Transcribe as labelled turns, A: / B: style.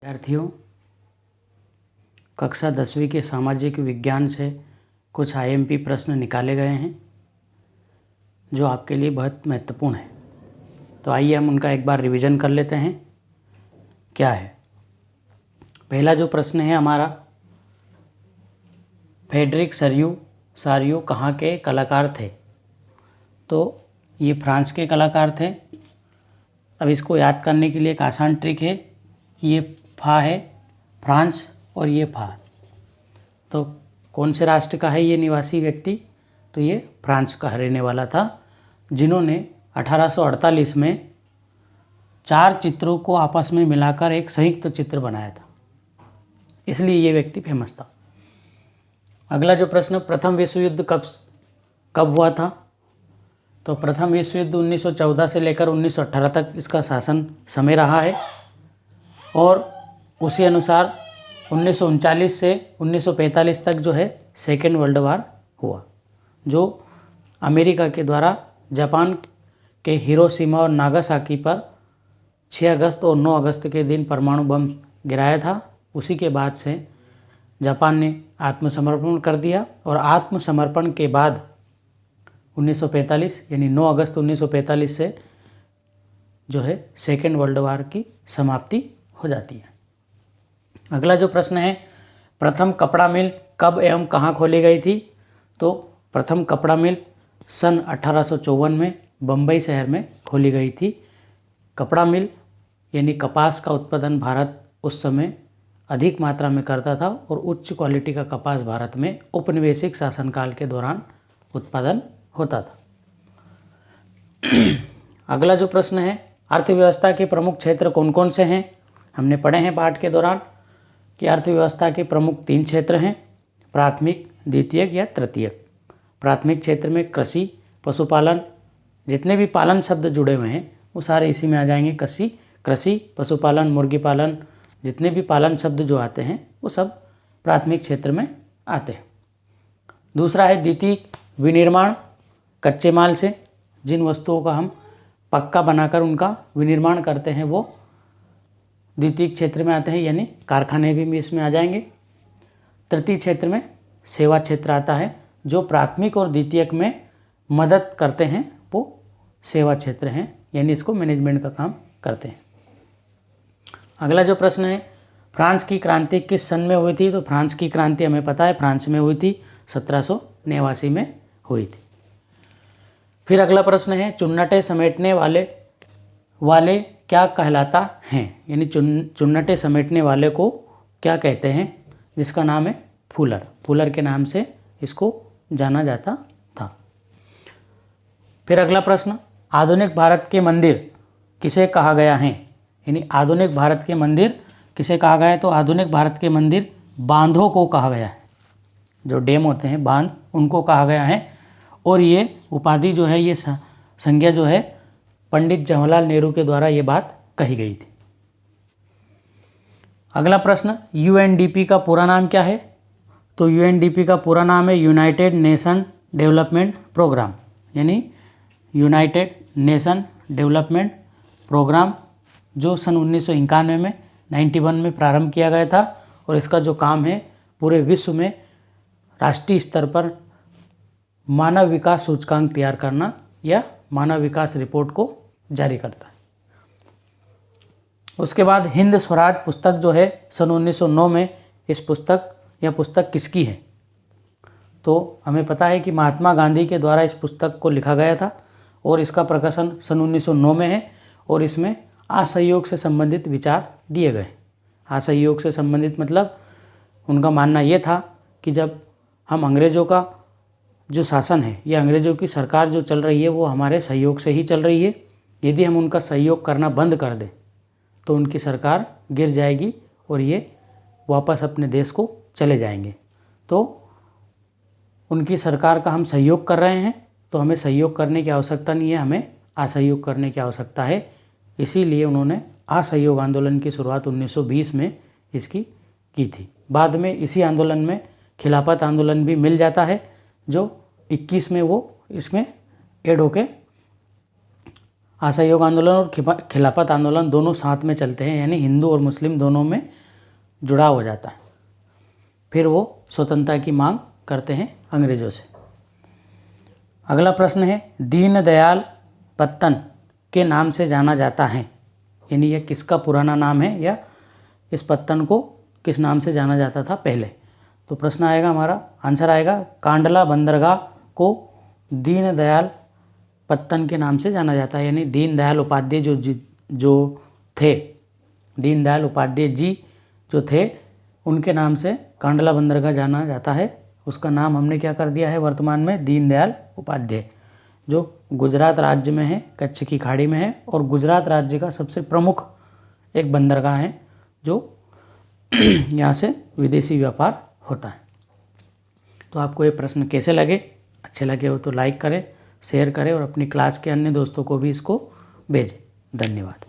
A: विद्यार्थियों, कक्षा 10वीं के सामाजिक विज्ञान से कुछ आईएमपी प्रश्न निकाले गए हैं जो आपके लिए बहुत महत्वपूर्ण है। तो आइए हम उनका एक बार रिवीजन कर लेते हैं। क्या है पहला जो प्रश्न है हमारा, फ्रेडरिक सारियू कहाँ के कलाकार थे? तो ये फ्रांस के कलाकार थे। अब इसको याद करने के लिए एक आसान ट्रिक है कि ये फा है फ्रांस और ये फा, तो कौन से राष्ट्र का है ये निवासी व्यक्ति? तो ये फ्रांस का रहने वाला था, जिन्होंने 1848 में 4 चित्रों को आपस में मिलाकर एक संयुक्त चित्र बनाया था, इसलिए ये व्यक्ति फेमस था। अगला जो प्रश्न, प्रथम विश्व युद्ध कब हुआ था? तो प्रथम विश्व युद्ध 1914 से लेकर 1918 तक इसका शासन समय रहा है, और उसी अनुसार 1939 से 1945 तक जो है सेकेंड वर्ल्ड वार हुआ, जो अमेरिका के द्वारा जापान के हिरोशिमा और नागासाकी पर 6 अगस्त और 9 अगस्त के दिन परमाणु बम गिराया था। उसी के बाद से जापान ने आत्मसमर्पण कर दिया, और आत्मसमर्पण के बाद 1945 यानी 9 अगस्त 1945 से जो है सेकेंड वर्ल्ड वार की समाप्ति हो जाती है। अगला जो प्रश्न है, प्रथम कपड़ा मिल कब एवं कहाँ खोली गई थी? तो प्रथम कपड़ा मिल सन 1854 में बम्बई शहर में खोली गई थी। कपड़ा मिल यानी कपास का उत्पादन भारत उस समय अधिक मात्रा में करता था, और उच्च क्वालिटी का कपास भारत में औपनिवेशिक शासनकाल के दौरान उत्पादन होता था। अगला जो प्रश्न है, अर्थव्यवस्था के प्रमुख क्षेत्र कौन कौन से हैं? हमने पढ़े हैं पाठ के दौरान कि अर्थव्यवस्था के प्रमुख 3 क्षेत्र हैं, प्राथमिक, द्वितीयक या तृतीयक। प्राथमिक क्षेत्र में कृषि, पशुपालन, जितने भी पालन शब्द जुड़े हुए हैं वो सारे इसी में आ जाएंगे। कृषि, पशुपालन, मुर्गी पालन, जितने भी पालन शब्द जो आते हैं वो सब प्राथमिक क्षेत्र में आते हैं। दूसरा है द्वितीयक, विनिर्माण, कच्चे माल से जिन वस्तुओं का हम पक्का बनाकर उनका विनिर्माण करते हैं वो द्वितीयक क्षेत्र में आते हैं, यानी कारखाने भी इसमें आ जाएंगे। तृतीय क्षेत्र में सेवा क्षेत्र आता है, जो प्राथमिक और द्वितीयक में मदद करते हैं वो सेवा क्षेत्र हैं, यानी इसको मैनेजमेंट का काम करते हैं। अगला जो प्रश्न है, फ्रांस की क्रांति किस सन में हुई थी? तो फ्रांस की क्रांति हमें पता है फ्रांस में हुई थी, 1789 में हुई थी। फिर अगला प्रश्न है, चुन्नटे समेटने वाले क्या कहलाता हैं? यानी चुन्नटे समेटने वाले को क्या कहते हैं? जिसका नाम है फूलर के नाम से इसको जाना जाता था। फिर अगला प्रश्न, आधुनिक भारत के मंदिर किसे कहा गया है? यानी आधुनिक भारत के मंदिर किसे कहा गया है? तो आधुनिक भारत के मंदिर बांधों को कहा गया है, जो डैम होते हैं बांध, उनको कहा गया है। और ये उपाधि जो है, ये संज्ञा जो है, पंडित जवाहरलाल नेहरू के द्वारा ये बात कही गई थी। अगला प्रश्न, यूएनडीपी का पूरा नाम क्या है? तो यूएनडीपी का पूरा नाम है यूनाइटेड नेशन डेवलपमेंट प्रोग्राम, यानी यूनाइटेड नेशन डेवलपमेंट प्रोग्राम, जो सन 1991 में 91 में प्रारंभ किया गया था। और इसका जो काम है पूरे विश्व में राष्ट्रीय स्तर पर मानव विकास सूचकांक तैयार करना या मानव विकास रिपोर्ट को जारी करता है। उसके बाद हिंद स्वराज पुस्तक जो है सन 1909 में, इस पुस्तक किसकी है? तो हमें पता है कि महात्मा गांधी के द्वारा इस पुस्तक को लिखा गया था, और इसका प्रकाशन सन 1909 में है, और इसमें असहयोग से संबंधित विचार दिए गए। असहयोग से संबंधित मतलब उनका मानना ये था कि जब हम अंग्रेज़ों का जो शासन है या अंग्रेज़ों की सरकार जो चल रही है वो हमारे सहयोग से ही चल रही है। यदि हम उनका सहयोग करना बंद कर दें तो उनकी सरकार गिर जाएगी और ये वापस अपने देश को चले जाएंगे। तो उनकी सरकार का हम सहयोग कर रहे हैं, तो हमें सहयोग करने की आवश्यकता नहीं है, हमें असहयोग करने की आवश्यकता है। इसीलिए उन्होंने असहयोग आंदोलन की शुरुआत 1920 में इसकी की थी। बाद में इसी आंदोलन में खिलाफत आंदोलन भी मिल जाता है, जो 21 में वो इसमें ऐड होके असहयोग आंदोलन और खिलाफत आंदोलन दोनों साथ में चलते हैं, यानी हिंदू और मुस्लिम दोनों में जुड़ा हो जाता है। फिर वो स्वतंत्रता की मांग करते हैं अंग्रेज़ों से। अगला प्रश्न है, दीनदयाल पत्तन के नाम से जाना जाता है, यानी यह किसका पुराना नाम है या इस पत्तन को किस नाम से जाना जाता था पहले। तो प्रश्न आएगा, हमारा आंसर आएगा, कांडला बंदरगाह को दीनदयाल पत्तन के नाम से जाना जाता है, यानी दीनदयाल उपाध्याय जो थे, दीनदयाल उपाध्याय जी जो थे, उनके नाम से कांडला बंदरगाह जाना जाता है। उसका नाम हमने क्या कर दिया है वर्तमान में, दीनदयाल उपाध्याय, जो गुजरात राज्य में है, कच्छ की खाड़ी में है, और गुजरात राज्य का सबसे प्रमुख एक बंदरगाह है जो यहाँ से विदेशी व्यापार होता है। तो आपको ये प्रश्न कैसे लगे? अच्छे लगे हो तो लाइक करें, शेयर करें और अपनी क्लास के अन्य दोस्तों को भी इसको भेजें। धन्यवाद।